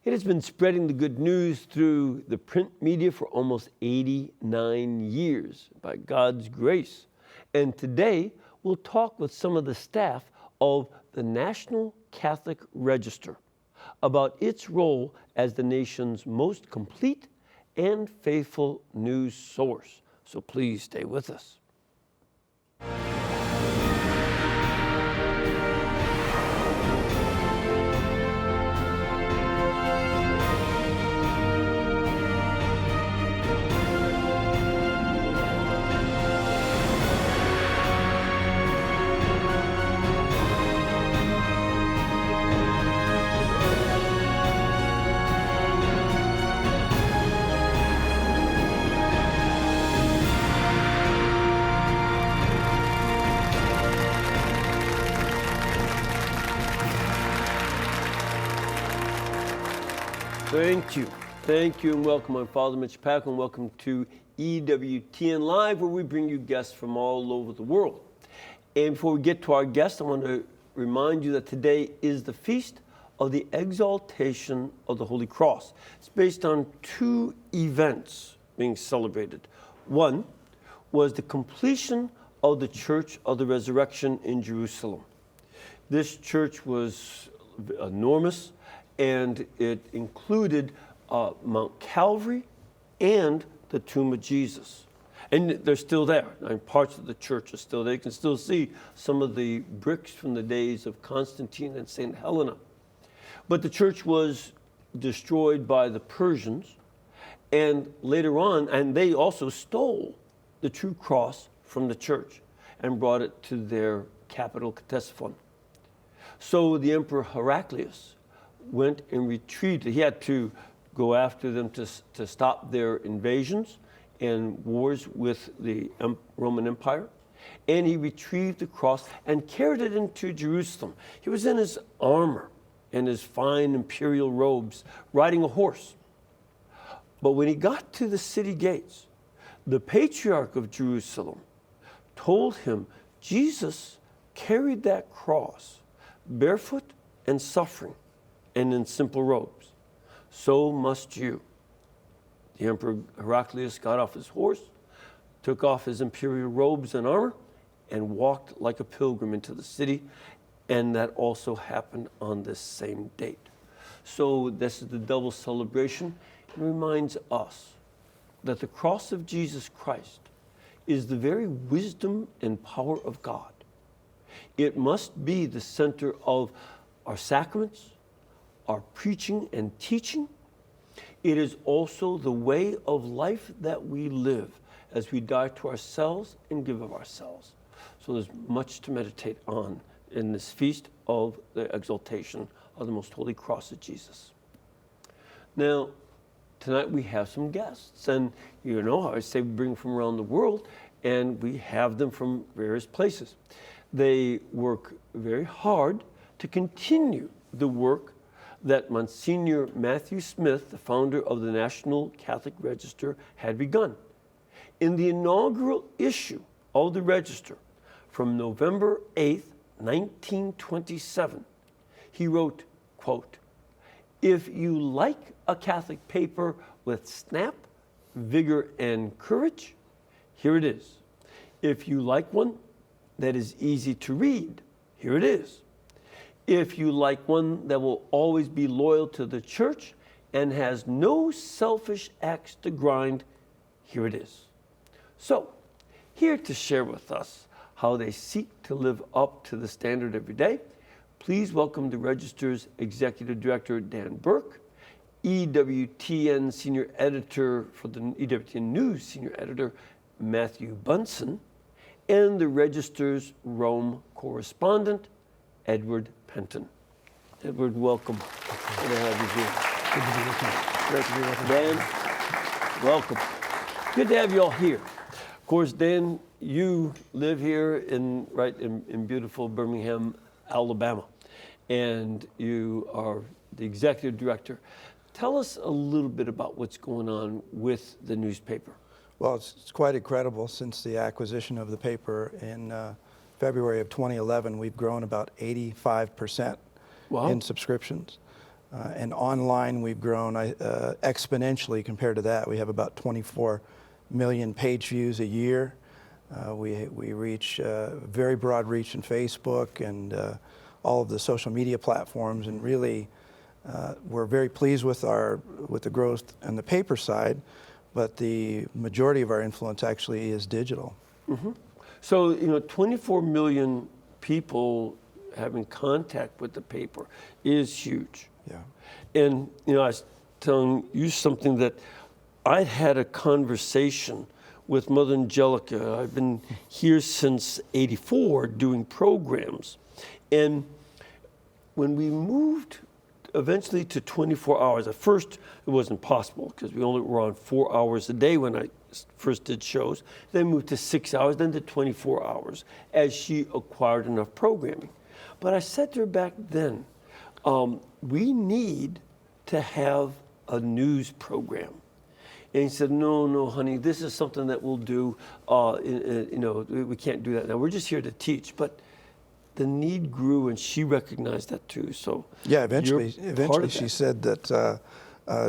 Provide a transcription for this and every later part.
It has been spreading the good news through the print media for almost 89 years by God's grace. And today, we'll talk with some of the staff of the National Catholic Register about its role as the nation's most complete and faithful news source. So please stay with us. Thank you, and welcome. I'm Father Mitch Pack, and welcome to EWTN Live, where we bring you guests from all over the world. And before we get to our guests, I want to remind you that today is the feast of the exaltation of the Holy Cross. It's based on two events being celebrated. One was the completion of the Church of the Resurrection in Jerusalem. This church was enormous, and it included Mount Calvary and the tomb of Jesus. And they're still there. Parts of the church are still there. You can still see some of the bricks from the days of Constantine and St. Helena. But the church was destroyed by the Persians, and later on, and they also stole the true cross from the church and brought it to their capital, Ctesiphon. So the Emperor Heraclius went and retreated. He had to go after them to stop their invasions and wars with the Roman Empire. And he retrieved the cross and carried it into Jerusalem. He was in his armor and his fine imperial robes, riding a horse. But when he got to the city gates, the patriarch of Jerusalem told him Jesus carried that cross barefoot and suffering and in simple robes. So must you. The Emperor Heraclius got off his horse, took off his imperial robes and armor, and walked like a pilgrim into the city. And that also happened on this same date. So this is the double celebration. It reminds us that the cross of Jesus Christ is the very wisdom and power of God. It must be the center of our sacraments, our preaching and teaching. It is also the way of life that we live as we die to ourselves and give of ourselves. So there's much to meditate on in this feast of the exaltation of the most holy cross of Jesus. Now, tonight we have some guests, and you know how I say we bring from around the world, and we have them from various places. They work very hard to continue the work that Monsignor Matthew Smith, the founder of the National Catholic Register, had begun. In the inaugural issue of the Register from November 8th, 1927, he wrote, quote, "If you like a Catholic paper with snap, vigor, and courage, here it is. If you like one that is easy to read, here it is. If you like one that will always be loyal to the church and has no selfish axe to grind, here it is." So, here to share with us how they seek to live up to the standard every day, please welcome the Register's Executive Director, Dan Burke, EWTN Senior Editor for the EWTN News Senior Editor, Matthew Bunson, and the Register's Rome correspondent, Edward Penton. Edward, welcome. Good to have you here. Good to be with you. Great to be with you. Dan, welcome. Good to have you all here. Of course, Dan, you live here in beautiful Birmingham, Alabama, and you are the executive director. Tell us a little bit about what's going on with the newspaper. Well, it's quite incredible. Since the acquisition of the paper in February of 2011, we've grown about 85% Wow. in subscriptions. And online, we've grown exponentially compared to that. We have about 24 million page views a year. We reach very broad reach in Facebook and all of the social media platforms, and really we're very pleased with the growth on the paper side, but the majority of our influence actually is digital. Mm-hmm. So 24 million people having contact with the paper is huge. Yeah. And I was telling you something that I'd had a conversation with Mother Angelica. I've been here since '84 doing programs. And when we moved eventually to 24 hours, at first it wasn't possible because we only were on 4 hours a day when I first did shows. Then moved to 6 hours, then to 24 hours as she acquired enough programming. But I said to her back then, we need to have a news program. And he said, no, honey, this is something that we'll do. We can't do that now. We're just here to teach. But the need grew, and she recognized that too. So yeah, eventually she said that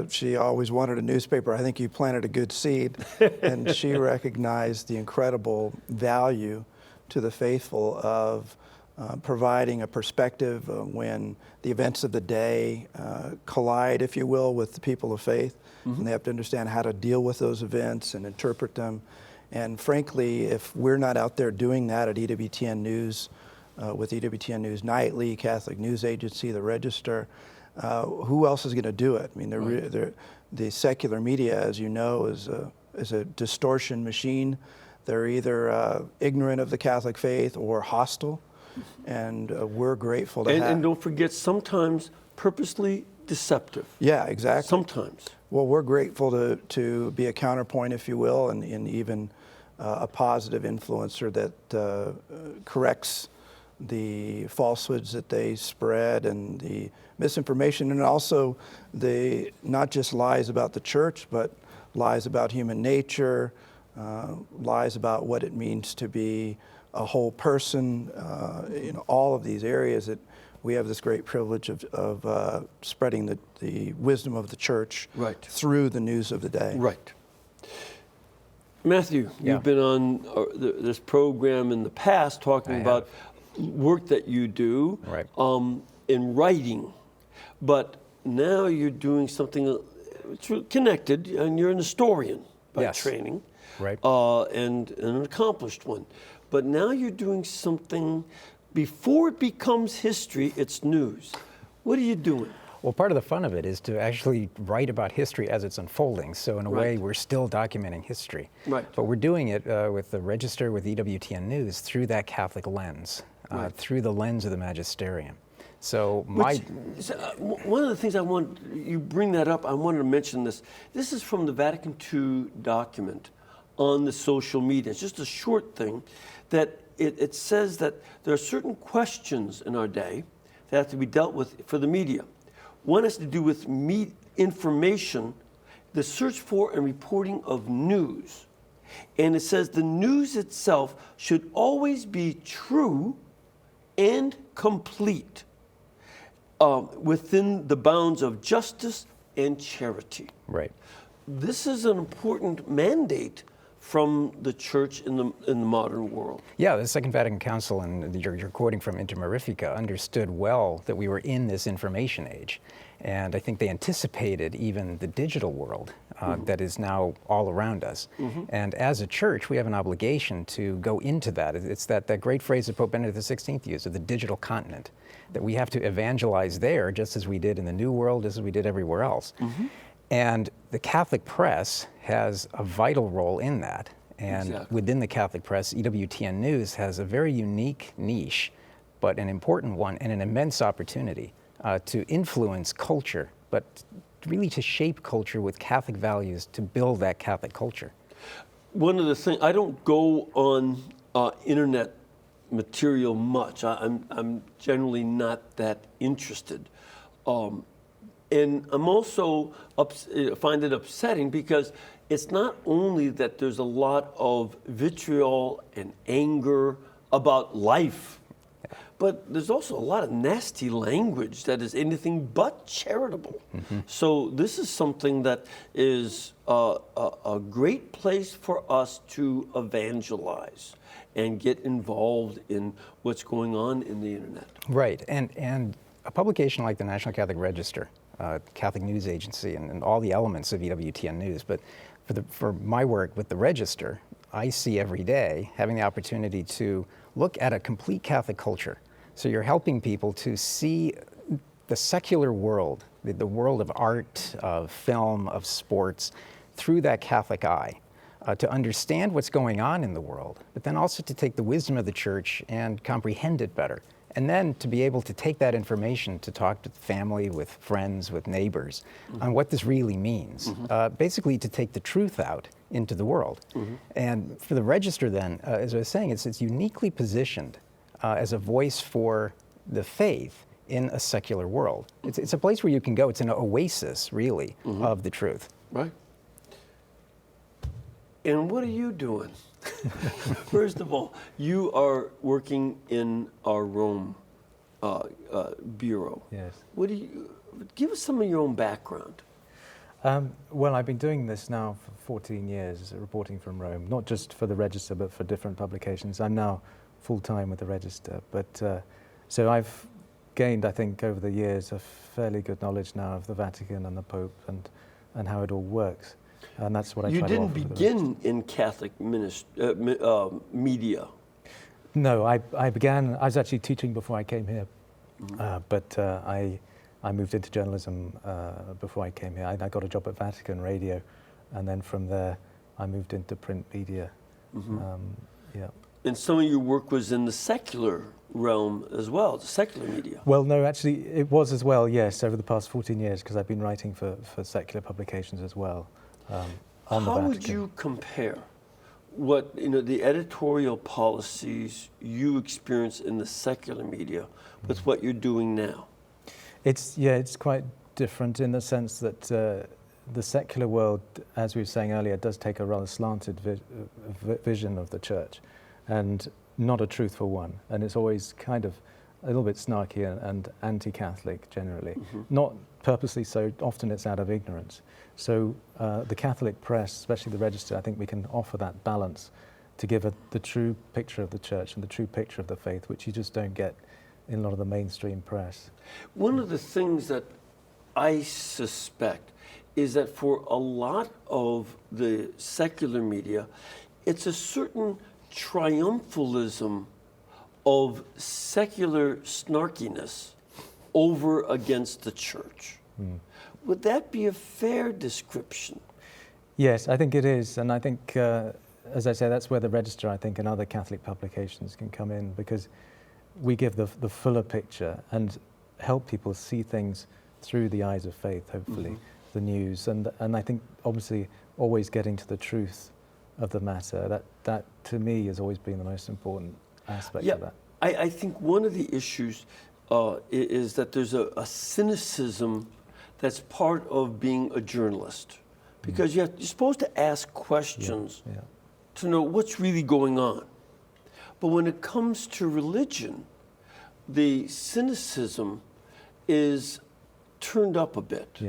she always wanted a newspaper. I think you planted a good seed, and she recognized the incredible value to the faithful of providing a perspective when the events of the day collide, if you will, with the people of faith. Mm-hmm. And they have to understand how to deal with those events and interpret them. And frankly, if we're not out there doing that at EWTN News, with EWTN News Nightly, Catholic News Agency, the Register, who else is going to do it? I mean, the secular media, as you know, is a distortion machine. They're either ignorant of the Catholic faith or hostile, and we're grateful to have. And don't forget, sometimes purposely deceptive. Yeah, exactly. Sometimes. Well, we're grateful to be a counterpoint, if you will, and even a positive influencer that corrects the falsehoods that they spread and the misinformation, and also the not just lies about the church, but lies about human nature, lies about what it means to be a whole person, all of these areas that we have this great privilege of spreading the wisdom of the church through the news of the day. Right. Matthew, you've been on this program in the past talking about work that you do in writing, but now you're doing something connected, and you're an historian by training, and an accomplished one. But now you're doing something, before it becomes history, it's news. What are you doing? Well, part of the fun of it is to actually write about history as it's unfolding. So in a way, we're still documenting history. Right. But we're doing it with the Register, with EWTN News, through that Catholic lens, through the lens of the magisterium. So one of the things you bring that up, I wanted to mention this. This is from the Vatican II document on the social media. It's just a short thing that it says that there are certain questions in our day that have to be dealt with for the media. One has to do with information, the search for and reporting of news. And it says the news itself should always be true and complete within the bounds of justice and charity. Right. This is an important mandate from the church in the modern world. Yeah, the Second Vatican Council, and you're quoting from Inter Mirifica, understood well that we were in this information age. And I think they anticipated even the digital world that is now all around us. Mm-hmm. And as a church, we have an obligation to go into that. It's that great phrase that Pope Benedict XVI used, of the digital continent, that we have to evangelize there just as we did in the New World, as we did everywhere else. Mm-hmm. And the Catholic press has a vital role in that. And within the Catholic press, EWTN News has a very unique niche, but an important one and an immense opportunity to influence culture, but really to shape culture with Catholic values to build that Catholic culture. One of the things, I don't go on internet material much. I'm generally not that interested. And I'm also find it upsetting because it's not only that there's a lot of vitriol and anger about life But there's also a lot of nasty language that is anything but charitable. So this is something that is a great place for us to evangelize and get involved in what's going on in the internet. Right, and a publication like the National Catholic Register, Catholic News Agency, and all the elements of EWTN News, but for my work with the Register, I see every day having the opportunity to look at a complete Catholic culture. So you're helping people to see the secular world, the world of art, of film, of sports, through that Catholic eye, to understand what's going on in the world, but then also to take the wisdom of the Church and comprehend it better. And then to be able to take that information to talk to family, with friends, with neighbors, on what this really means. Basically to take the truth out into the world. And for the Register then, as I was saying, it's uniquely positioned as a voice for the faith in a secular world. It's a place where you can go. It's an oasis, really, of the truth. Right. And what are you doing? First of all, you are working in our Rome bureau. Yes. What do you give us some of your own background? Well, I've been doing this now for 14 years, reporting from Rome, not just for the Register, but for different publications. I'm now full-time with the Register, but so I've gained, I think, over the years, a fairly good knowledge now of the Vatican and the Pope and how it all works. And that's what I try to offer. You didn't begin in Catholic media. No, I was actually teaching before I came here, but I moved into journalism before I came here. I got a job at Vatican Radio, and then from there I moved into print media. Yeah. And some of your work was in the secular realm as well, the secular media. Well, no, actually it was as well, yes, over the past 14 years, because I've been writing for secular publications as well. On the How Vatican. would you compare what the editorial policies you experience in the secular media with what you're doing now? It's quite different in the sense that the secular world, as we were saying earlier, does take a rather slanted vision of the Church, and not a truthful one. And it's always kind of a little bit snarky and anti-Catholic generally. Not purposely so, often it's out of ignorance. So the Catholic press, especially the Register, I think we can offer that balance to give the true picture of the Church and the true picture of the faith, which you just don't get in a lot of the mainstream press. One of the things that I suspect is that for a lot of the secular media, it's a certain triumphalism of secular snarkiness over against the Church. Would that be a fair description? Yes, I think it is. And I think, as I say, that's where the Register, I think, and other Catholic publications can come in, because we give the fuller picture and help people see things through the eyes of faith, hopefully, the news. And I think, obviously, always getting to the truth of the matter. That to me, has always been the most important aspect of that. I think one of the issues is that there's a cynicism that's part of being a journalist, because you're supposed to ask questions to know what's really going on. But when it comes to religion, the cynicism is turned up a bit.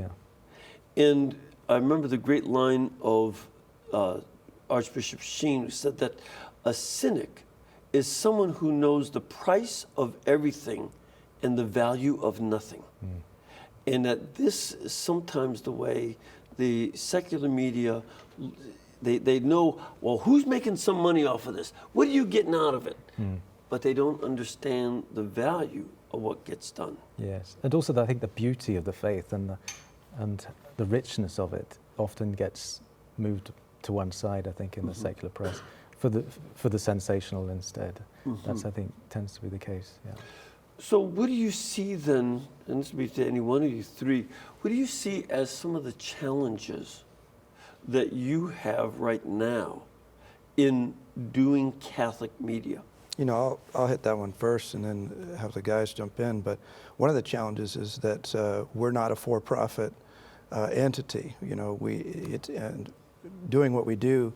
And I remember the great line of Archbishop Sheen, who said that a cynic is someone who knows the price of everything and the value of nothing. And that this is sometimes the way the secular media, they know, well, who's making some money off of this? What are you getting out of it? But they don't understand the value of what gets done. Yes, and also I think the beauty of the faith and the richness of it often gets moved to one side, I think, in the secular press for the sensational instead. That's, I think, tends to be the case. So what do you see then, and this would be to any one of you three, what do you see as some of the challenges that you have right now in doing Catholic media? I'll hit that one first and then have the guys jump in. But one of the challenges is that we're not a for-profit entity. And doing what we do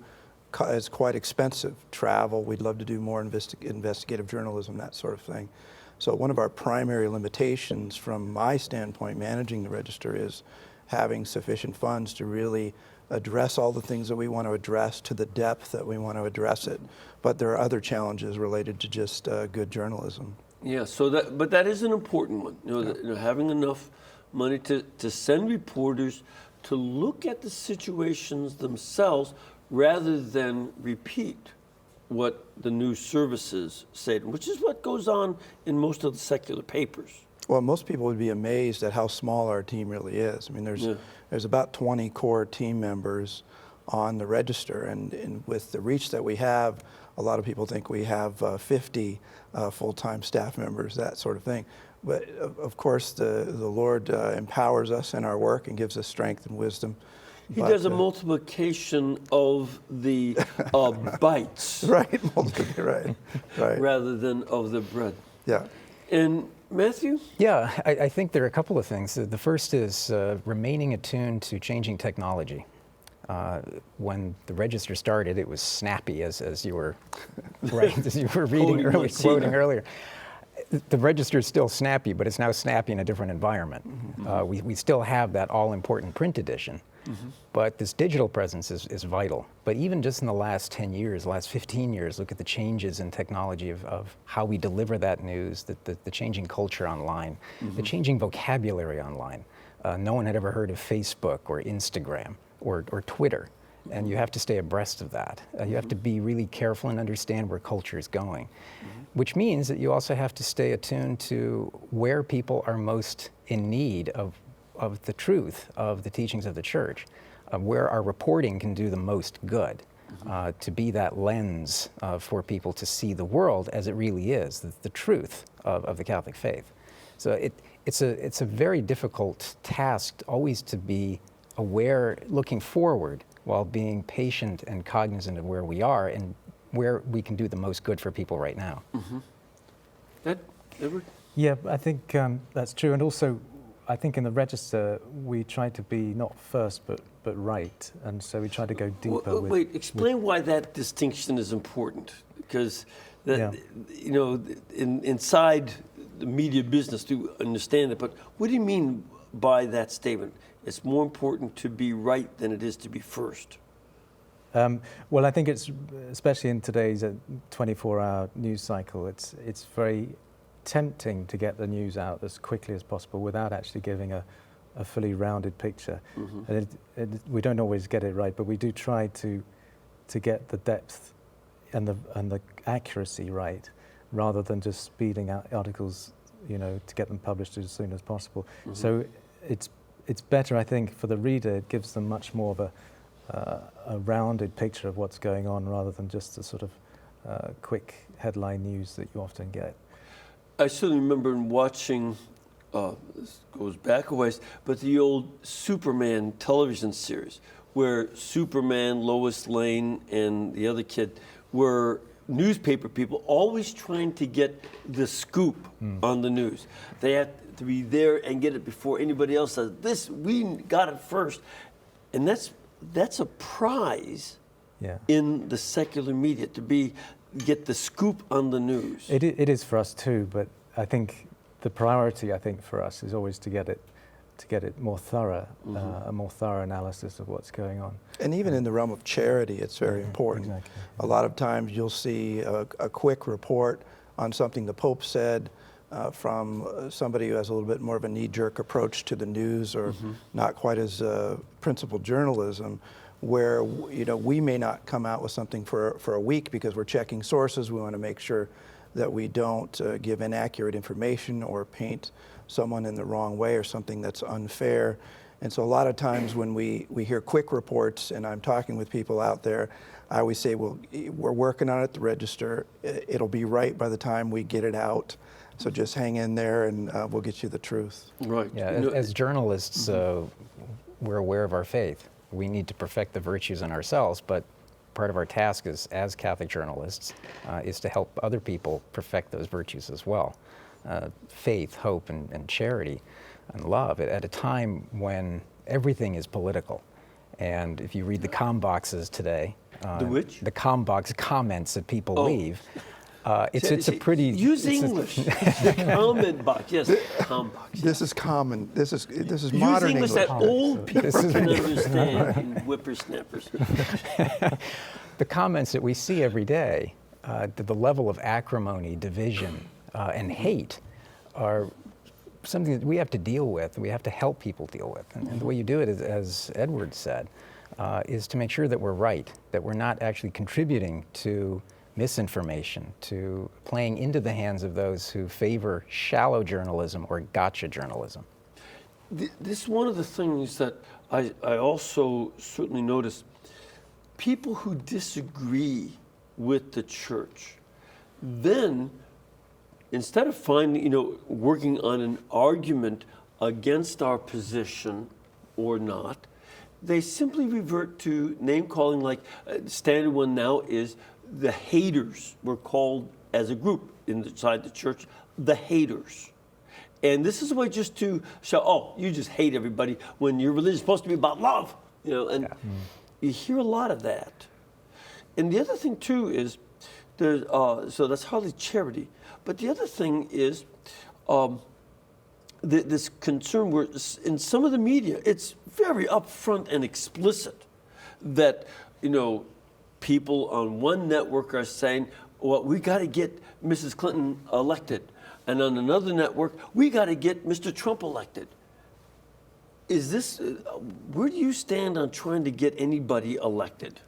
is quite expensive. Travel, we'd love to do more investigative journalism, that sort of thing. So one of our primary limitations from my standpoint managing the Register is having sufficient funds to really address all the things that we want to address to the depth that we want to address it. But there are other challenges related to just good journalism. Yeah, but that is an important one. Having enough money to send reporters to look at the situations themselves rather than repeat what the news services say, which is what goes on in most of the secular papers. Well, most people would be amazed at how small our team really is. I mean, there's about 20 core team members on the Register, and with the reach that we have, a lot of people think we have 50 full-time staff members, that sort of thing. But of course, the Lord empowers us in our work and gives us strength and wisdom. He does a multiplication of the bytes. Right, right. Rather than of the bread. Yeah. And Matthew? Yeah, I think there are a couple of things. The first is remaining attuned to changing technology. When the Register started, it was snappy, as you were as you were quoting earlier. The Register is still snappy, but it's now snappy in a different environment. Mm-hmm. We still have that all-important print edition, mm-hmm. but this digital presence is vital. But even just in the last 10 years, last 15 years, look at the changes in technology of how we deliver that news, the changing culture online, mm-hmm. the changing vocabulary online. No one had ever heard of Facebook or Instagram or Twitter, and you have to stay abreast of that. You have to be really careful and understand where culture is going, mm-hmm. which means that you also have to stay attuned to where people are most in need of the truth of the teachings of the church, where our reporting can do the most good, mm-hmm. To be that lens for people to see the world as it really is, the truth of the Catholic faith. So it's a very difficult task always to be aware, looking forward, while being patient and cognizant of where we are and where we can do the most good for people right now. Mm-hmm. Edward? Yeah, I think that's true. And also, I think in the Register, we try to be not first, but right. And so we try to go deeper. Wait, explain why that distinction is important. Because, inside the media business, to understand it. But what do you mean by that statement? It's more important to be right than it is to be first. Well, I think it's, especially in today's 24-hour news cycle, it's very tempting to get the news out as quickly as possible without actually giving a fully rounded picture. Mm-hmm. And we don't always get it right, but we do try to get the depth and the accuracy right, rather than just speeding out articles, to get them published as soon as possible. Mm-hmm. So it's better, I think, for the reader. It gives them much more of a rounded picture of what's going on, rather than just the sort of quick headline news that you often get. I certainly remember watching, this goes back a ways, but the old Superman television series, where Superman, Lois Lane, and the other kid were newspaper people, always trying to get the scoop on the news. They had to be there and get it before anybody else says, this, we got it first. And that's a prize in the secular media, to get the scoop on the news. It is for us too, but I think the priority, for us is always to get it more thorough, mm-hmm. A more thorough analysis of what's going on. And even in the realm of charity, it's very important. Exactly. A lot of times you'll see a quick report on something the Pope said from somebody who has a little bit more of a knee-jerk approach to the news, or mm-hmm. not quite as principled journalism, where we may not come out with something for a week because we're checking sources. We want to make sure that we don't give inaccurate information or paint someone in the wrong way or something that's unfair. And so a lot of times when we hear quick reports, and I'm talking with people out there, I always say, well, we're working on it at the Register. It'll be right by the time we get it out. So just hang in there, and we'll get you the truth. Right. Yeah, as journalists, we're aware of our faith. We need to perfect the virtues in ourselves, but part of our task as Catholic journalists is to help other people perfect those virtues as well. Faith, hope, and charity, and love, at a time when everything is political. And if you read the comm boxes today, The which? The box comments that people leave. It's a pretty... Use English. Comment box, yes, com box. This is common. This is Use modern English that old people This is- can understand, you whippersnappers. The comments that we see every day, the level of acrimony, division, and hate are something that we have to deal with, we have to help people deal with. And the way you do it, is, as Edward said, is to make sure that we're right, that we're not actually contributing to misinformation, to playing into the hands of those who favor shallow journalism or gotcha journalism. This is one of the things that I also certainly notice. People who disagree with the church, then instead of working on an argument against our position or not, they simply revert to name calling. Like standard one now is the haters. We're called as a group inside the church, the haters. And this is a way just to show, oh, you just hate everybody when your religion is supposed to be about love, and you hear a lot of that. And the other thing too is, so that's hardly charity, but the other thing is this concern where in some of the media, it's very upfront and explicit that, people on one network are saying, well, we got to get Mrs. Clinton elected. And on another network, we got to get Mr. Trump elected. Is this, where do you stand on trying to get anybody elected?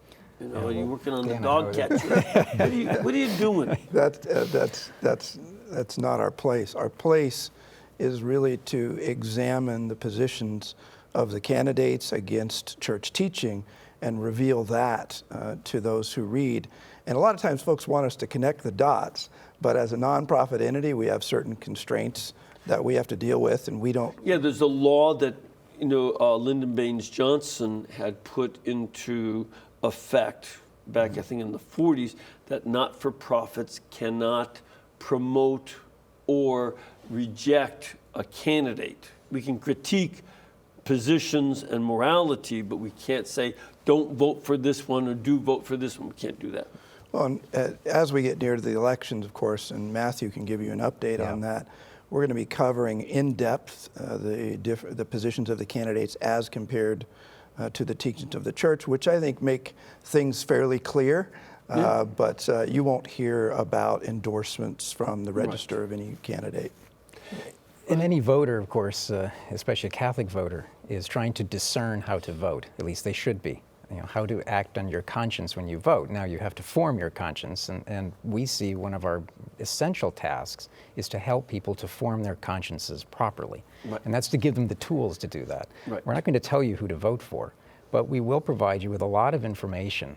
Are you working on the dog catcher? What are you doing? That's not our place. Our place is really to examine the positions of the candidates against church teaching and reveal that to those who read. And a lot of times folks want us to connect the dots, but as a nonprofit entity, we have certain constraints that we have to deal with, and we don't... Yeah, there's a law that, Lyndon Baines Johnson had put into effect back, I think, in the 40s, that not-for-profits cannot promote or reject a candidate. We can critique positions and morality, but we can't say, don't vote for this one or do vote for this one. We can't do that. Well, as we get near to the elections, of course, and Matthew can give you an update on that, we're going to be covering in depth the positions of the candidates as compared to the teachings of the church, which I think make things fairly clear. But you won't hear about endorsements from the register of any candidate. And any voter, of course, especially a Catholic voter, is trying to discern how to vote. At least they should be. How to act on your conscience when you vote. Now you have to form your conscience, and we see one of our essential tasks is to help people to form their consciences properly. Right. And that's to give them the tools to do that. Right. We're not going to tell you who to vote for, but we will provide you with a lot of information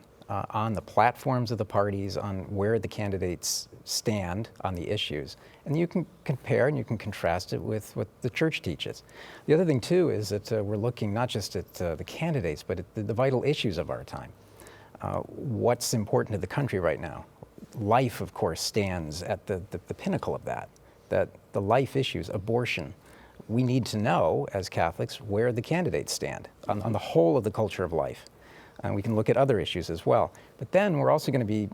on the platforms of the parties, on where the candidates stand on the issues. And you can compare and you can contrast it with what the church teaches. The other thing, too, is that we're looking not just at the candidates, but at the vital issues of our time. What's important to the country right now? Life, of course, stands at the pinnacle of that the life issues, abortion. We need to know, as Catholics, where the candidates stand on the whole of the culture of life. And we can look at other issues as well. But then we're also going to be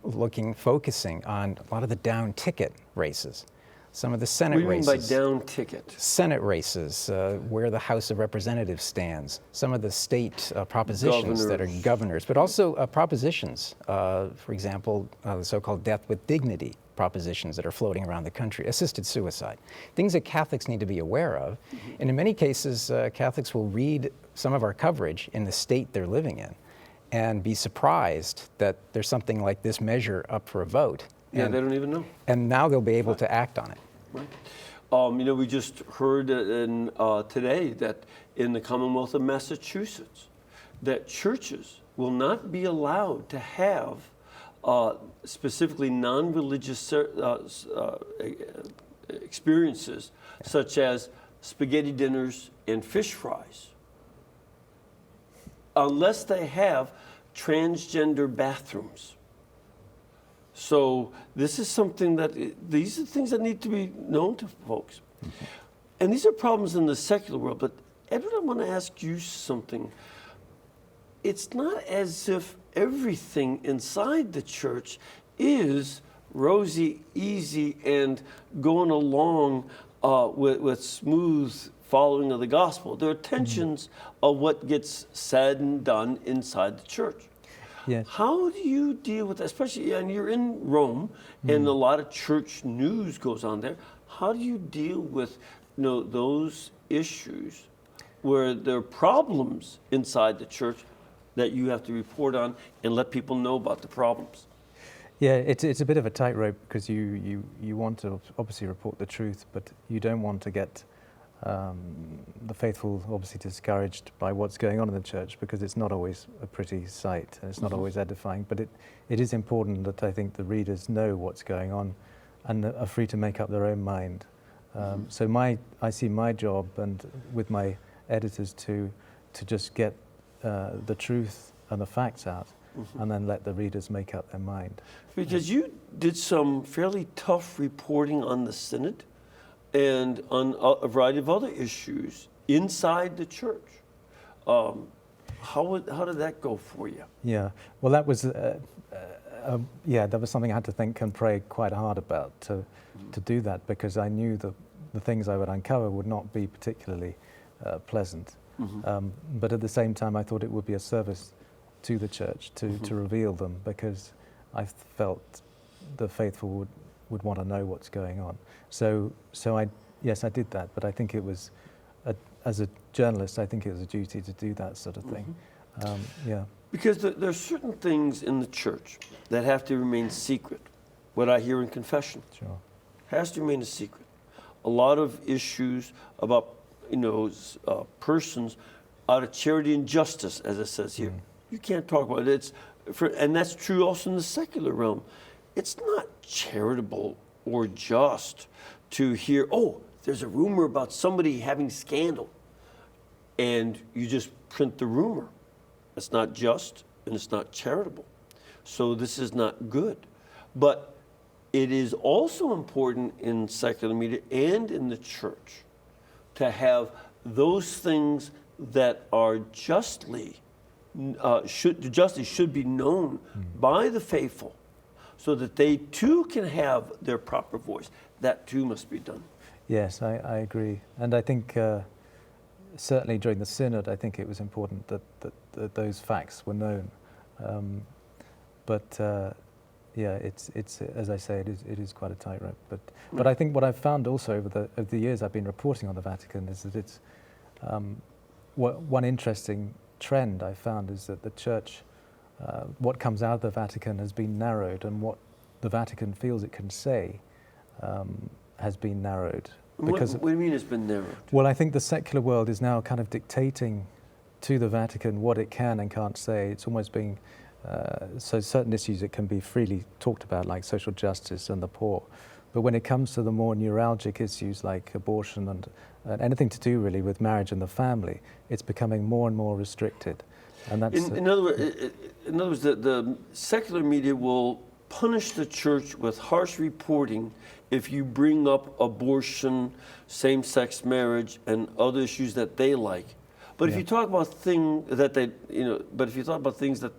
focusing on a lot of the down ticket races. Some of the Senate races. What do you mean by down ticket? Senate races, where the House of Representatives stands. Some of the state propositions that are governors, but also propositions. For example, the so-called death with dignity propositions that are floating around the country, assisted suicide. Things that Catholics need to be aware of. And in many cases, Catholics will read some of our coverage in the state they're living in and be surprised that there's something like this measure up for a vote. Yeah, they don't even know. And now they'll be able to act on it. Right. We just heard today that in the Commonwealth of Massachusetts, that churches will not be allowed to have specifically non-religious experiences, such as spaghetti dinners and fish fries, unless they have transgender bathrooms. So this is something that, these are things that need to be known to folks. Mm-hmm. And these are problems in the secular world. But Edward, I want to ask you something. It's not as if everything inside the church is rosy, easy, and going along with smooth following of the gospel. There are tensions of what gets said and done inside the church. Yes. How do you deal with that? Especially, and you're in Rome, and a lot of church news goes on there. How do you deal with those issues where there are problems inside the church that you have to report on and let people know about the problems? Yeah, it's a bit of a tightrope because you want to obviously report the truth, but you don't want to get the faithful obviously discouraged by what's going on in the church, because it's not always a pretty sight and it's not always edifying. But it is important that I think the readers know what's going on and are free to make up their own mind. So I see my job and with my editors to just get the truth and the facts out, and then let the readers make up their mind. Because you did some fairly tough reporting on the synod and on a variety of other issues inside the church. How did that go for you? Yeah, well, that was that was something I had to think and pray quite hard about to do that, because I knew that the things I would uncover would not be particularly pleasant. But at the same time, I thought it would be a service to the church to reveal them, because I felt the faithful would want to know what's going on. So I did that, but I think it was, as a journalist, I think it was a duty to do that sort of thing. Because there are certain things in the church that have to remain secret. What I hear in confession has to remain a secret. A lot of issues about persons out of charity and justice, as it says here. You can't talk about it. And that's true also in the secular realm. It's not charitable or just to hear, there's a rumor about somebody having scandal, and you just print the rumor. It's not just, and it's not charitable. So this is not good. But it is also important in secular media and in the church to have those things that are justly should be known by the faithful, so that they too can have their proper voice. That too must be done. Yes, I agree. And I think certainly during the synod, I think it was important that those facts were known. It's as I say, it is quite a tightrope. But I think what I've found also over the years I've been reporting on the Vatican is that it's one interesting trend I found is that the church, what comes out of the Vatican has been narrowed, and what the Vatican feels it can say has been narrowed. Because what do you mean it's been narrowed? Well, I think the secular world is now kind of dictating to the Vatican what it can and can't say. It's almost being, so certain issues it can be freely talked about, like social justice and the poor. But when it comes to the more neuralgic issues like abortion and anything to do really with marriage and the family, it's becoming more and more restricted. And that's in other words, the secular media will punish the church with harsh reporting if you bring up abortion, same-sex marriage, and other issues that they like. But if you talk about things that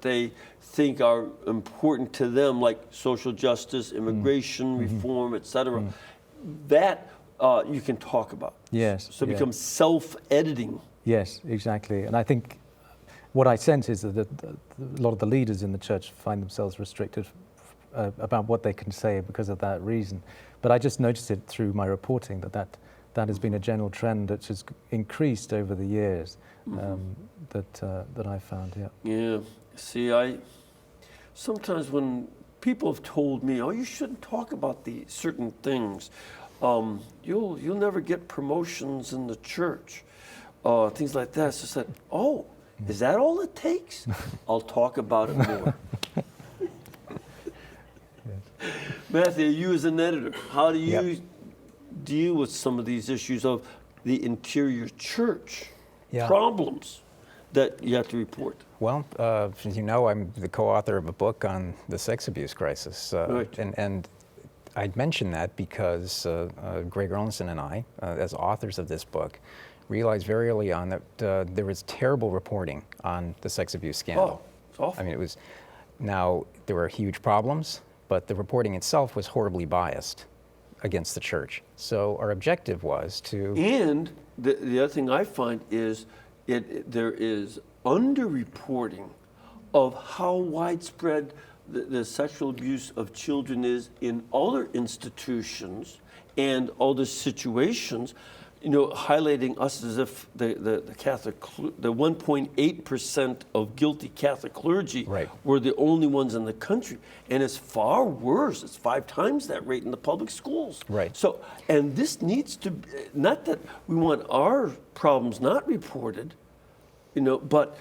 they think are important to them, like social justice, immigration reform, etc., that you can talk about. Yes. So it becomes self-editing. Yes, exactly. And I think what I sense is that a lot of the leaders in the church find themselves restricted about what they can say because of that reason. But I just noticed it through my reporting that has been a general trend that has increased over the years that I found. Yeah. See, sometimes when people have told me, you shouldn't talk about the certain things. You'll never get promotions in the church, things like that. So I said, is that all it takes? I'll talk about it more. Matthew, you as an editor, how do you deal with some of these issues of the interior church problems that you have to report? Well, as you know, I'm the co-author of a book on the sex abuse crisis. And I'd mention that because Greg Erlandson and I, as authors of this book, realized very early on that there was terrible reporting on the sex abuse scandal. It's awful. I mean, it was Now, there were huge problems, but the reporting itself was horribly biased against the church. So our objective was to... And the other thing I find is there is underreporting of how widespread the sexual abuse of children is in other institutions and other situations, highlighting us as if the Catholic, the 1.8% of guilty Catholic clergy were the only ones in the country. And it's far worse. It's 5 times that rate in the public schools. Right. So, and this needs to, not that we want our problems not reported, but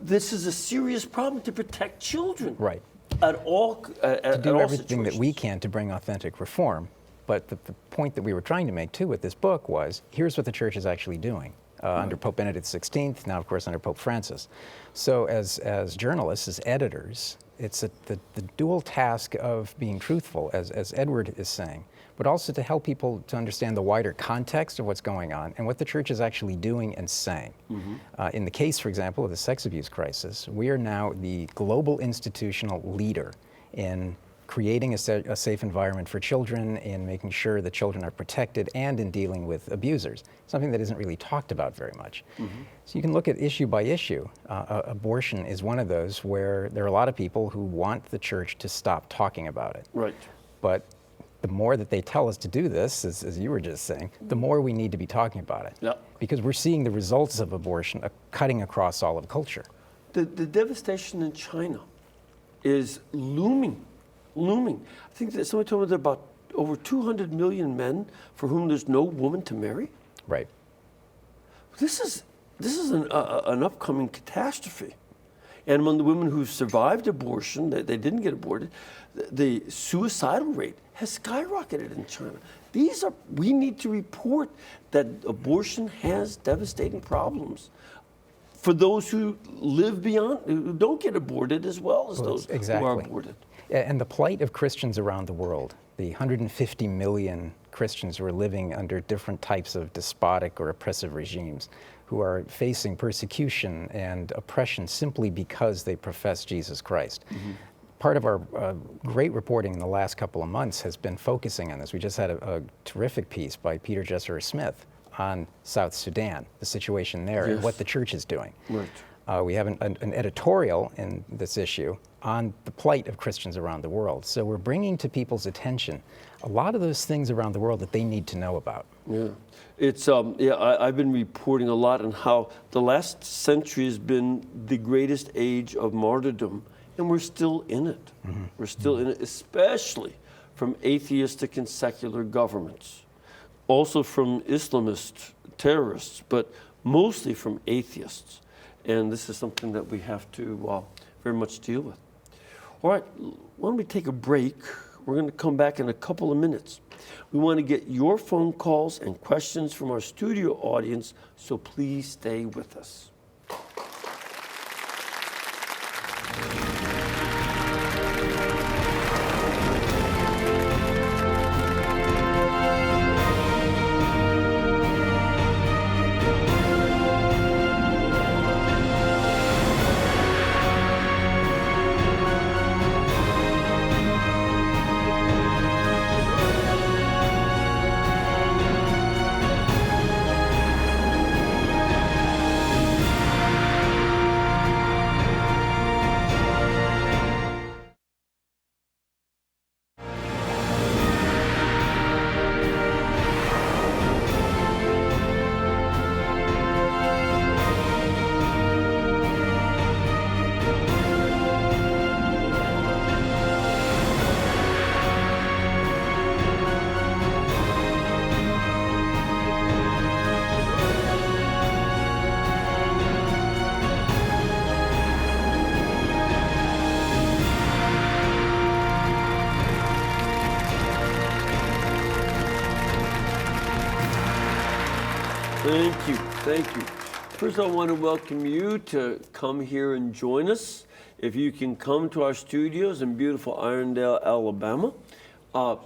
this is a serious problem to protect children. Right. At all, to do everything that we can to bring authentic reform. But the point that we were trying to make, too, with this book was, here's what the church is actually doing under Pope Benedict XVI, now, of course, under Pope Francis. So as journalists, as editors, it's the dual task of being truthful, as Edward is saying, but also to help people to understand the wider context of what's going on and what the church is actually doing and saying. In the case, for example, of the sex abuse crisis, we are now the global institutional leader in creating a safe environment for children, in making sure that children are protected, and in dealing with abusers, something that isn't really talked about very much. So you can look at issue by issue. Abortion is one of those where there are a lot of people who want the church to stop talking about it. Right. But the more that they tell us to do this, as you were just saying, the more we need to be talking about it. Yeah. Because we're seeing the results of abortion cutting across all of culture. The devastation in China is looming. I think that somebody told me there are about over 200 million men for whom there's no woman to marry. Right. This is an upcoming catastrophe. And among the women who survived abortion, they didn't get aborted, the suicidal rate has skyrocketed in China. We need to report that abortion has devastating problems for those who live beyond, who don't get aborted as well as those who are aborted. And the plight of Christians around the world, the 150 million Christians who are living under different types of despotic or oppressive regimes, who are facing persecution and oppression simply because they profess Jesus Christ. Part of our great reporting in the last couple of months has been focusing on this. We just had a terrific piece by Peter Jesser Smith on South Sudan, the situation there, and what the church is doing. Right. We have an editorial in this issue on the plight of Christians around the world. So we're bringing to people's attention a lot of those things around the world that they need to know about. Yeah, it's I've been reporting a lot on how the last century has been the greatest age of martyrdom, and we're still in it. We're still in it, especially from atheistic and secular governments, also from Islamist terrorists, but mostly from atheists. And this is something that we have to very much deal with. All right, why don't we take a break? We're going to come back in a couple of minutes. We want to get your phone calls and questions from our studio audience, so please stay with us. Thank you. First, I want to welcome you to come here and join us. If you can come to our studios in beautiful Irondale, Alabama,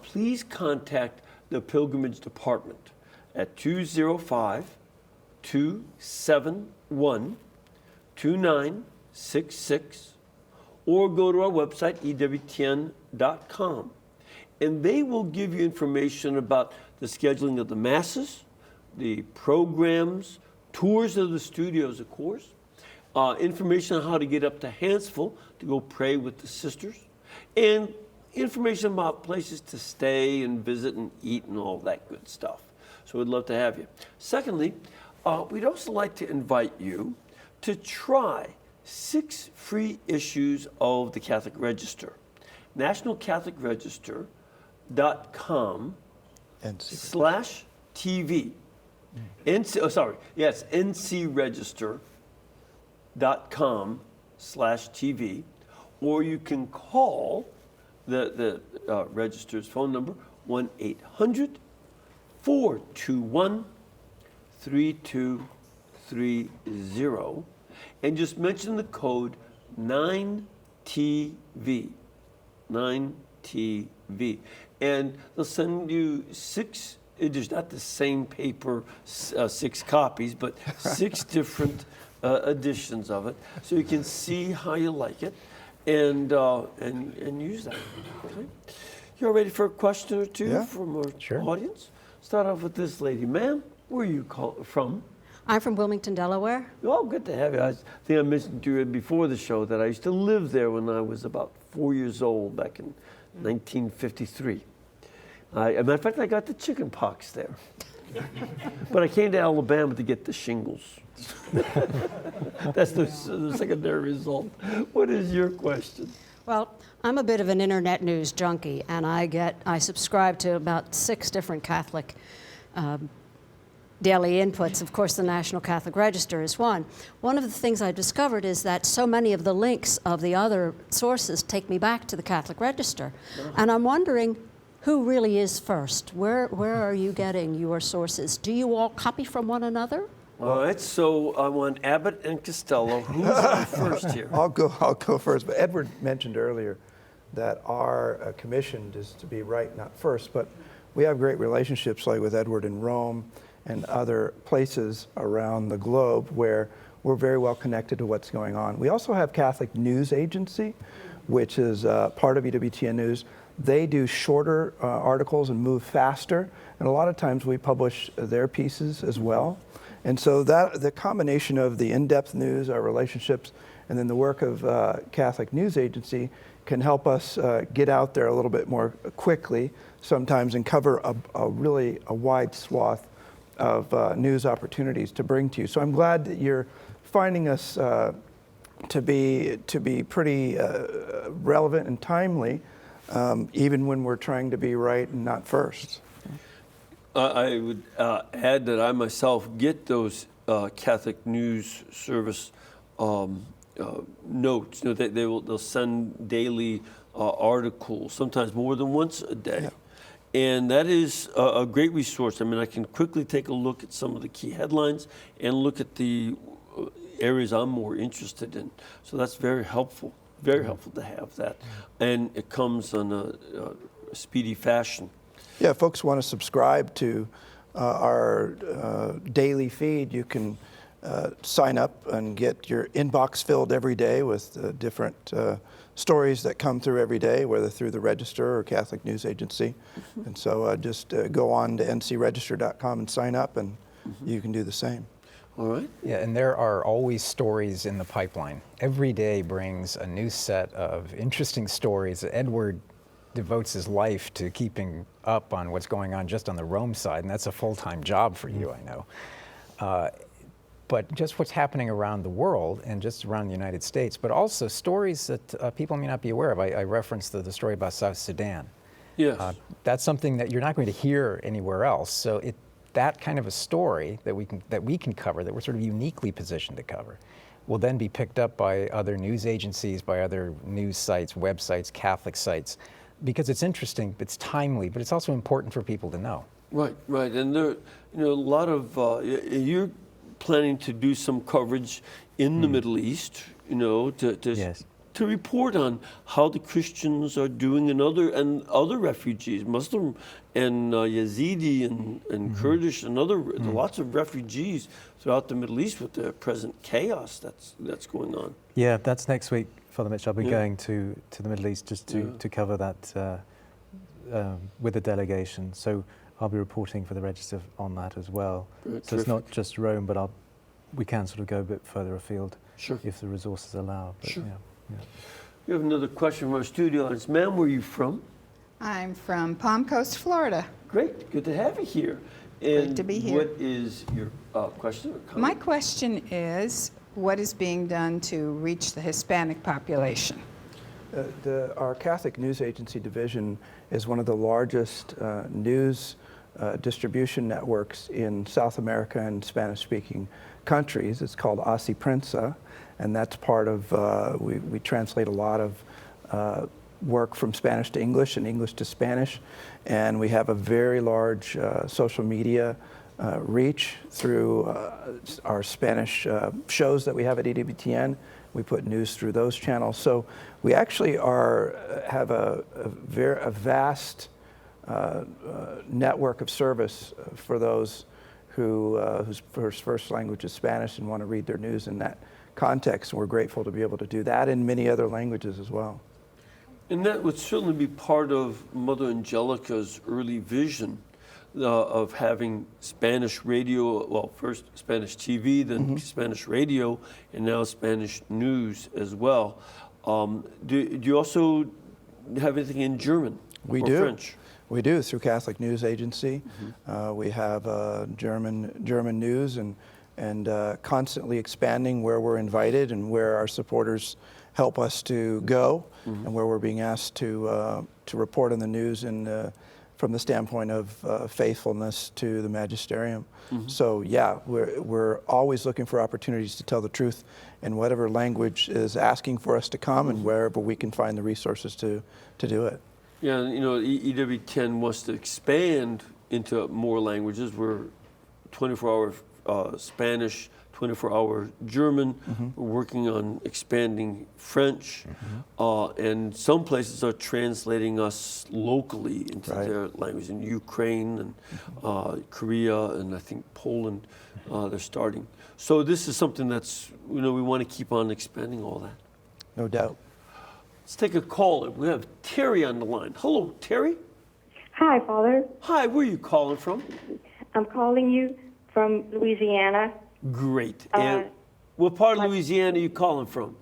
please contact the Pilgrimage Department at 205-271-2966, or go to our website, EWTN.com. And they will give you information about the scheduling of the masses, the programs, tours of the studios, of course, information on how to get up to Hansville to go pray with the sisters, and information about places to stay and visit and eat and all that good stuff. So we'd love to have you. Secondly, we'd also like to invite you to try 6 free issues of the Catholic Register. nationalcatholicregister.com/TV. ncregister.com/TV, or you can call the register's phone number, 1-800-421-3230, and just mention the code 9TV. 9TV. And they'll send you 6, there's not the same paper, 6 copies, but 6 different editions of it, so you can see how you like it and use that. Okay. You all ready for a question or two from our audience? Start off with this lady. Ma'am, where are you from? I'm from Wilmington, Delaware. Oh, good to have you. I think I mentioned to you before the show that I used to live there when I was about 4 years old back in 1953. As a matter of fact, I got the chicken pox there. But I came to Alabama to get the shingles. That's the secondary result. What is your question? Well, I'm a bit of an internet news junkie, and I subscribe to about 6 different Catholic daily inputs. Of course, the National Catholic Register is one. One of the things I discovered is that so many of the links of the other sources take me back to the Catholic Register. And I'm wondering, who really is first? Where are you getting your sources? Do you all copy from one another? All right, so I want Abbott and Costello. Who's on first here? I'll go first. But Edward mentioned earlier that our commission is to be right, not first. But we have great relationships, like with Edward in Rome and other places around the globe where we're very well connected to what's going on. We also have Catholic News Agency, which is part of EWTN News. They do shorter articles and move faster, and a lot of times we publish their pieces as well. And so that the combination of the in-depth news, our relationships, and then the work of Catholic News Agency can help us get out there a little bit more quickly sometimes and cover a really wide swath of news opportunities to bring to you. So I'm glad that you're finding us to be pretty relevant and timely, even when we're trying to be right and not first. I would add that I myself get those Catholic News Service notes. You know, they'll send daily articles, sometimes more than once a day. Yeah. And that is a great resource. I mean, I can quickly take a look at some of the key headlines and look at the areas I'm more interested in. So that's very helpful to have that. And it comes on a speedy fashion. Yeah, if folks want to subscribe to our daily feed, you can sign up and get your inbox filled every day with different stories that come through every day, whether through the Register or Catholic News Agency. Mm-hmm. And so just go on to ncregister.com and sign up, and you can do the same. All right. Yeah, and there are always stories in the pipeline. Every day brings a new set of interesting stories. Edward devotes his life to keeping up on what's going on just on the Rome side, and that's a full-time job for you, I know. But just what's happening around the world and just around the United States, but also stories that people may not be aware of. I referenced the story about South Sudan. Yes. That's something that you're not going to hear anywhere else. So that kind of a story that we can cover, that we're sort of uniquely positioned to cover, will then be picked up by other news agencies, by other news sites, websites, Catholic sites, because it's interesting, it's timely, but it's also important for people to know. Right, and there, a lot of you're planning to do some coverage in the Middle East, Yes. to report on how the Christians are doing and other refugees, Muslim and Yazidi and Kurdish and lots of refugees throughout the Middle East with the present chaos that's going on. Yeah, that's next week Father Mitch, I'll be going to the Middle East just to cover that with the delegation. So I'll be reporting for the Register on that as well. So it's not just Rome, but we can sort of go a bit further afield if the resources allow. But We have another question from our studio audience. Ma'am, where are you from? I'm from Palm Coast, Florida. Great, good to have you here. Great And to be here. what is your question or comment? My question is, what is being done to reach the Hispanic population? Our Catholic News Agency division is one of the largest news distribution networks in South America and Spanish-speaking countries. It's called Así Prensa, and that's part of, we translate a lot of work from Spanish to English and English to Spanish, and we have a very large social media reach through our Spanish shows that we have at EWTN. We put news through those channels. So we actually have a vast network of service for those whose first language is Spanish and want to read their news in that context. And we're grateful to be able to do that in many other languages as well. And that would certainly be part of Mother Angelica's early vision of having Spanish radio, well, first Spanish TV, then Spanish radio, and now Spanish news as well. Do you also have anything in German or French? We do, through Catholic News Agency. We have German news and constantly expanding where we're invited and where our supporters help us to go, and where we're being asked to report on the news from the standpoint of faithfulness to the magisterium. So yeah, we're always looking for opportunities to tell the truth in whatever language is asking for us to come, and wherever we can find the resources to do it. Yeah, you know, EWTN wants to expand into more languages. We're 24-hour Spanish, 24-hour German. We're working on expanding French, and some places are translating us locally into their language. In Ukraine and Korea and I think Poland, they're starting. So this is something that's, you know, we want to keep on expanding all that. No doubt. Let's take a call. We have Terry on the line. Hello, Terry. Hi, Father. Hi, where are you calling from? I'm calling you from Louisiana. Great. And what part of Louisiana are you calling from?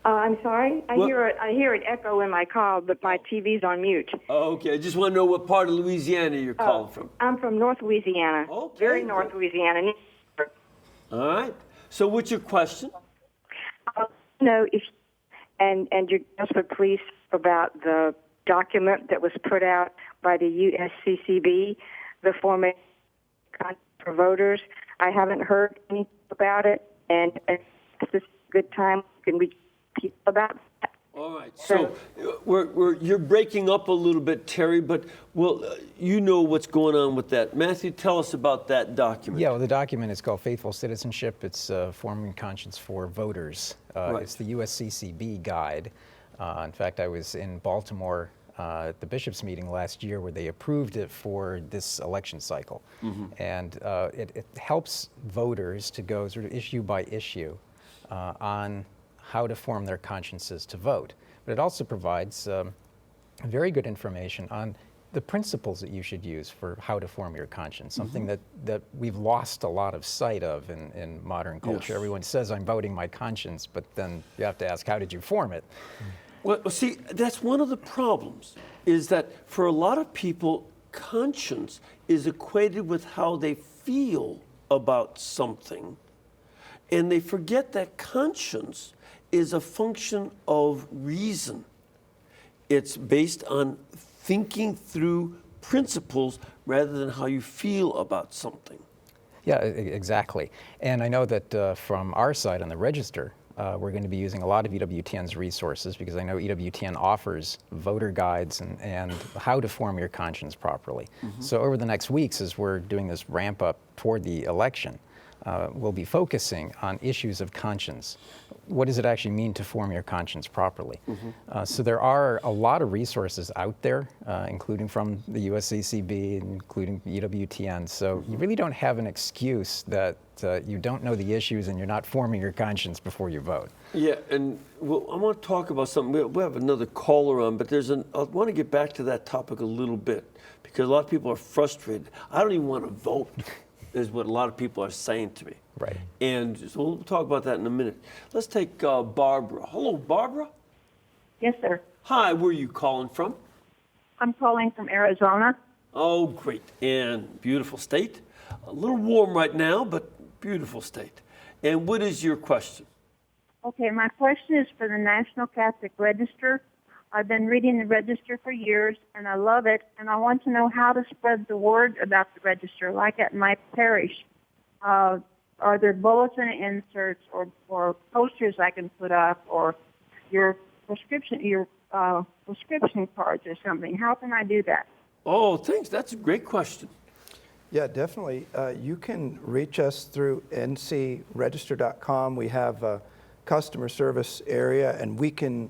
I'm sorry. I hear an echo in my call, but my TV's on mute. Oh, okay. I just want to know what part of Louisiana you're calling from. I'm from North Louisiana. Okay. Very North Louisiana. All right. So what's your question? No, if and your answer, please, about the document that was put out by the USCCB, the formation for voters. I haven't heard anything about it, and it's a good time can we people about that. All right. So you're breaking up a little bit, Terry, but you know what's going on with that. Matthew, tell us about that document. Yeah, well, the document is called Faithful Citizenship. It's Forming Conscience for Voters. It's the USCCB guide. In fact, I was in Baltimore at the bishops' meeting last year where they approved it for this election cycle. And it helps voters to go sort of issue by issue on how to form their consciences to vote. But it also provides very good information on the principles that you should use for how to form your conscience, something that we've lost a lot of sight of in modern culture. Everyone says, I'm voting my conscience, but then you have to ask, how did you form it? Well, see, that's one of the problems, is that for a lot of people, conscience is equated with how they feel about something. And they forget that conscience is a function of reason. It's based on thinking through principles rather than how you feel about something. Yeah, exactly. And I know that from our side on the Register, we're going to be using a lot of EWTN's resources because I know EWTN offers voter guides and how to form your conscience properly. So over the next weeks, as we're doing this ramp up toward the election, will be focusing on issues of conscience. What does it actually mean to form your conscience properly? So there are a lot of resources out there, including from the USCCB, including EWTN. So you really don't have an excuse that you don't know the issues and you're not forming your conscience before you vote. Yeah, and I want to talk about something. We have another caller on, but I want to get back to that topic a little bit because a lot of people are frustrated. I don't even want to vote, is what a lot of people are saying to me. Right. And so we'll talk about that in a minute. Let's take Barbara. Hello, Barbara. Yes, sir. Hi, where are you calling from? I'm calling from Arizona. Oh, great. And beautiful state. A little warm right now, but beautiful state. And what is your question? Okay, my question is for the National Catholic Register. I've been reading the Register for years, and I love it, and I want to know how to spread the word about the Register, like at my parish. Are there bulletin inserts or posters I can put up, or your prescription cards or something? How can I do that? Oh, thanks. That's a great question. Yeah, definitely. You can reach us through ncregister.com. We have a customer service area, and we can,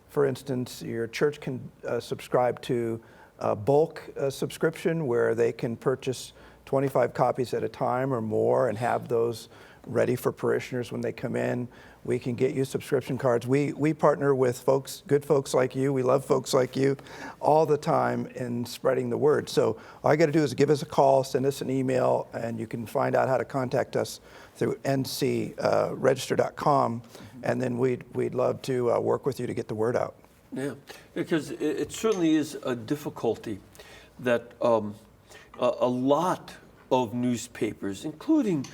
for instance, your church can subscribe to a bulk subscription where they can purchase 25 copies at a time or more and have those ready for parishioners when they come in. We can get you subscription cards. We partner with good folks like you. We love folks like you all the time in spreading the word. So all you got to do is give us a call, send us an email, and you can find out how to contact us through ncregister.com, and then we'd love to work with you to get the word out. Yeah, because it certainly is a difficulty that a lot of newspapers, including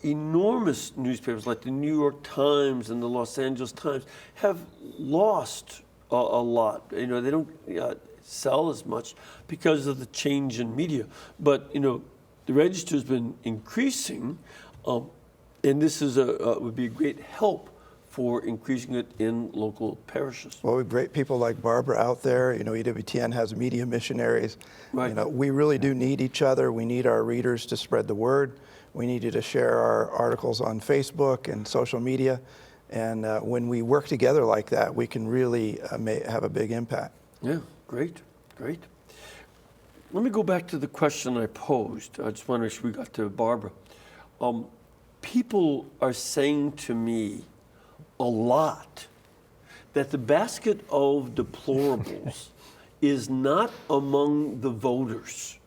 enormous newspapers like the New York Times and the Los Angeles Times, have lost a lot. You know, they don't sell as much because of the change in media. But you know, the Register has been increasing, and this is would be a great help for increasing it in local parishes. Well, we have great people like Barbara out there. You know, EWTN has media missionaries. Right. You know, we really do need each other. We need our readers to spread the word. We need you to share our articles on Facebook and social media. And when we work together like that, we can really have a big impact. Yeah, great, great. Let me go back to the question I posed. I just want to make sure we got to Barbara. People are saying to me a lot that the basket of deplorables is not among the voters,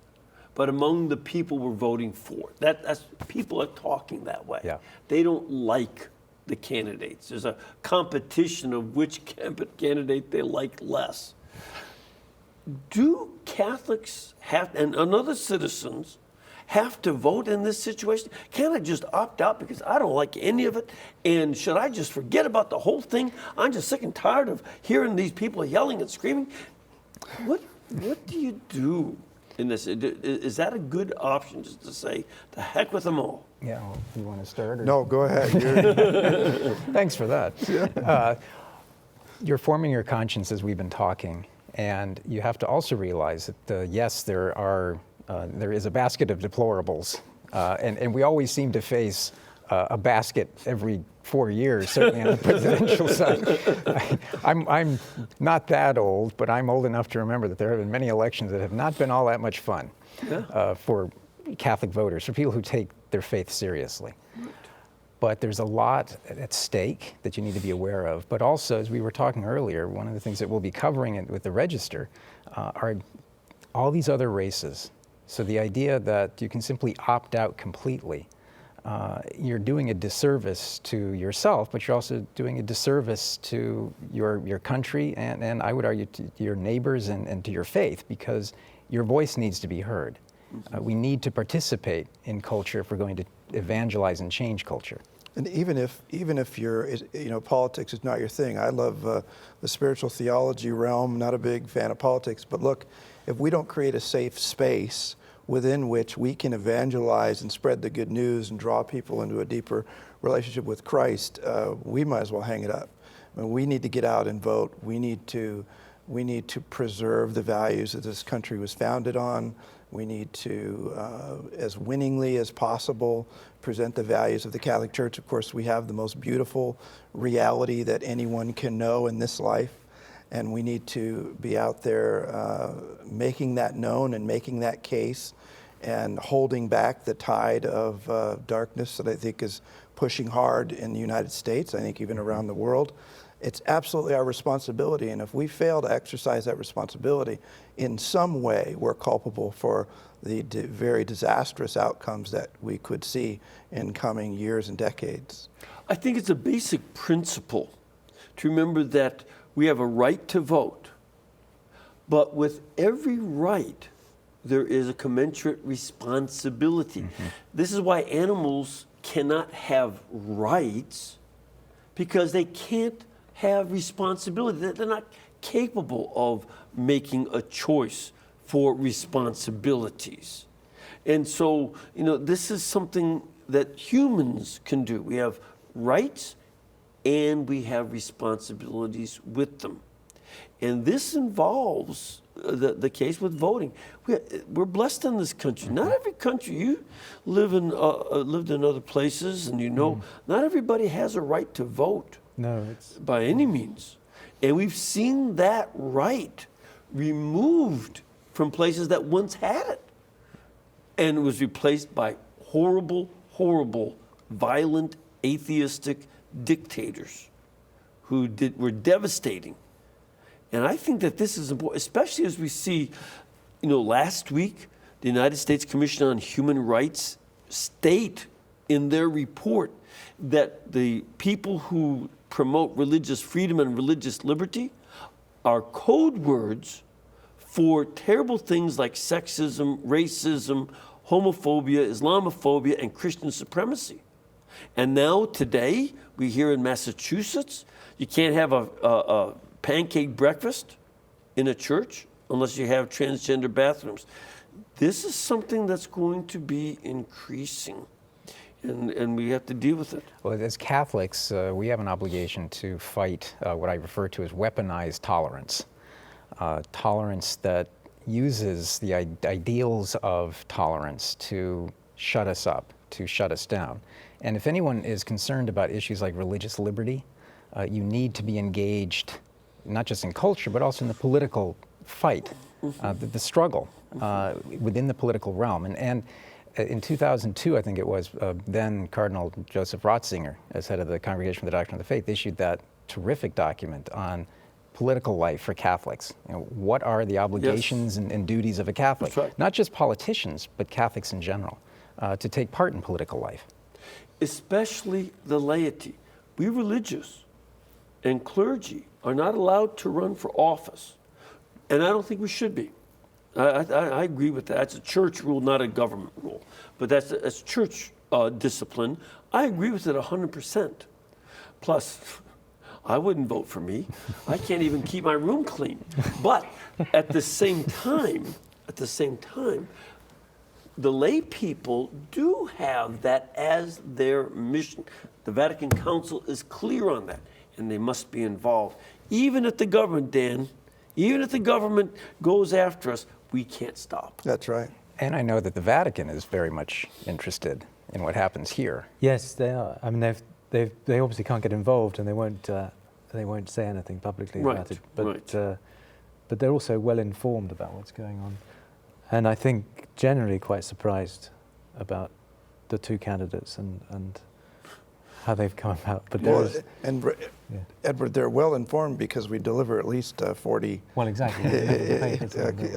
but among the people we're voting for. That's people are talking that way. Yeah. They don't like the candidates. There's a competition of which candidate they like less. Do Catholics and other citizens have to vote in this situation? Can't I just opt out because I don't like any of it? And should I just forget about the whole thing? I'm just sick and tired of hearing these people yelling and screaming. What do you do in this? Is that a good option, just to say, the heck with them all? Yeah, well, you want to start? Or? No, go ahead. Thanks for that. You're forming your conscience as we've been talking, and you have to also realize that, yes, there is a basket of deplorables, and we always seem to face a basket every 4 years, certainly on the presidential side. I'm not that old, but I'm old enough to remember that there have been many elections that have not been all that much fun for Catholic voters, for people who take their faith seriously. But there's a lot at stake that you need to be aware of. But also, as we were talking earlier, one of the things that we'll be covering with the Register are all these other races. So the idea that you can simply opt out completely, you're doing a disservice to yourself, but you're also doing a disservice to your country and I would argue to your neighbors and to your faith, because your voice needs to be heard. We need to participate in culture if we're going to evangelize and change culture. And even if politics is not your thing, I love the spiritual theology realm. Not a big fan of politics, but look, if we don't create a safe space within which we can evangelize and spread the good news and draw people into a deeper relationship with Christ, we might as well hang it up. I mean, we need to get out and vote. We need to preserve the values that this country was founded on. We need to, as winningly as possible, present the values of the Catholic Church. Of course, we have the most beautiful reality that anyone can know in this life, and we need to be out there making that known and making that case and holding back the tide of darkness that I think is pushing hard in the United States, I think even around the world. It's absolutely our responsibility, and if we fail to exercise that responsibility, in some way we're culpable for the very disastrous outcomes that we could see in coming years and decades. I think it's a basic principle to remember that we have a right to vote, but with every right, there is a commensurate responsibility. Mm-hmm. This is why animals cannot have rights, because they can't have responsibility. They're not capable of making a choice for responsibilities. And so, this is something that humans can do. We have rights and we have responsibilities with them. And this involves the case with voting. We're blessed in this country. Not every country, you lived in other places, and not everybody has a right to vote. No, it's by any means. And we've seen that right removed from places that once had it. And it was replaced by horrible, horrible, violent, atheistic dictators who were devastating. And I think that this is important, especially as we see, last week, the United States Commission on Human Rights state in their report that the people who promote religious freedom and religious liberty are code words for terrible things like sexism, racism, homophobia, Islamophobia, and Christian supremacy. And now, today, we hear in Massachusetts, you can't have a pancake breakfast in a church unless you have transgender bathrooms. This is something that's going to be increasing. And we have to deal with it. Well, as Catholics, we have an obligation to fight what I refer to as weaponized tolerance. Tolerance that uses the ideals of tolerance to shut us up, to shut us down. And if anyone is concerned about issues like religious liberty, you need to be engaged, not just in culture, but also in the political fight, the struggle within the political realm. And in 2002, I think it was, then Cardinal Joseph Ratzinger, as head of the Congregation for the Doctrine of the Faith, issued that terrific document on political life for Catholics. What are the obligations and duties of a Catholic? That's right. Not just politicians, but Catholics in general, to take part in political life. Especially the laity. We religious and clergy are not allowed to run for office. And I don't think we should be. I agree with that. That's a church rule, not a government rule. But that's church discipline. I agree with it 100%. Plus, I wouldn't vote for me. I can't even keep my room clean. But at the same time, the lay people do have that as their mission. The Vatican Council is clear on that, and they must be involved. Even if the government, Dan, even if the government goes after us, we can't stop. That's right. And I know that the Vatican is very much interested in what happens here. Yes, they are. I mean, they obviously can't get involved, and they won't say anything publicly about it. But they're also well informed about what's going on, and I think generally quite surprised about the two candidates and how they've come about. But Edward, they're well informed because we deliver at least 40. Well, exactly.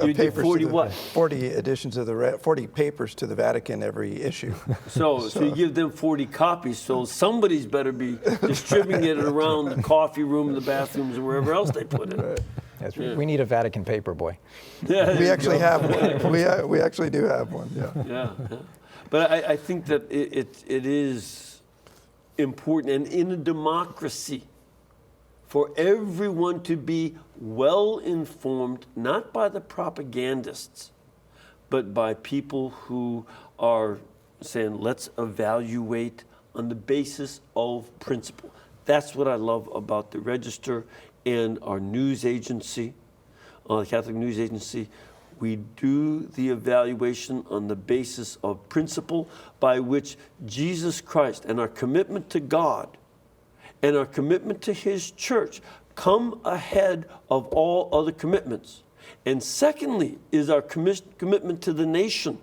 You did 40 what? 40 editions of 40 papers to the Vatican every issue. So you give them 40 copies. So somebody's better be distributing it around the coffee room, the bathrooms, and wherever else they put it. Right. Yes, we need a Vatican paper boy. Yeah, we actually have one. We actually do have one. Yeah. But I think that it is important, and in a democracy, for everyone to be well informed, not by the propagandists, but by people who are saying, let's evaluate on the basis of principle. That's what I love about the Register and our news agency, the Catholic News Agency. We do the evaluation on the basis of principle by which Jesus Christ and our commitment to God and our commitment to His church come ahead of all other commitments. And secondly is our commitment to the nation.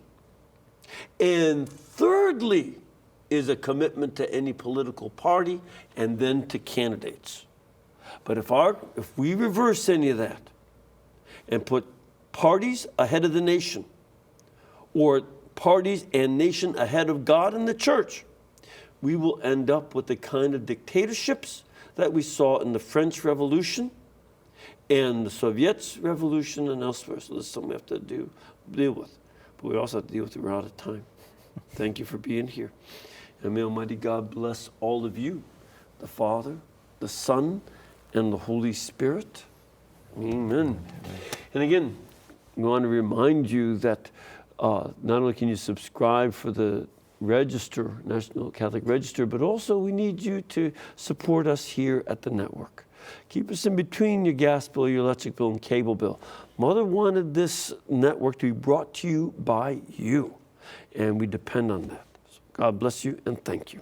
And thirdly is a commitment to any political party and then to candidates. But if we reverse any of that and put parties ahead of the nation, or parties and nation ahead of God and the church, we will end up with the kind of dictatorships that we saw in the French Revolution and the Soviet Revolution and elsewhere. So this is something we have to deal with. But we also have to deal with it. We're out of time. Thank you for being here. And may Almighty God bless all of you, the Father, the Son, and the Holy Spirit. Amen. And again, we want to remind you that not only can you subscribe for the Register, National Catholic Register, but also we need you to support us here at the network. Keep us in between your gas bill, your electric bill, and cable bill. Mother wanted this network to be brought to you by you, and we depend on that. So God bless you and thank you.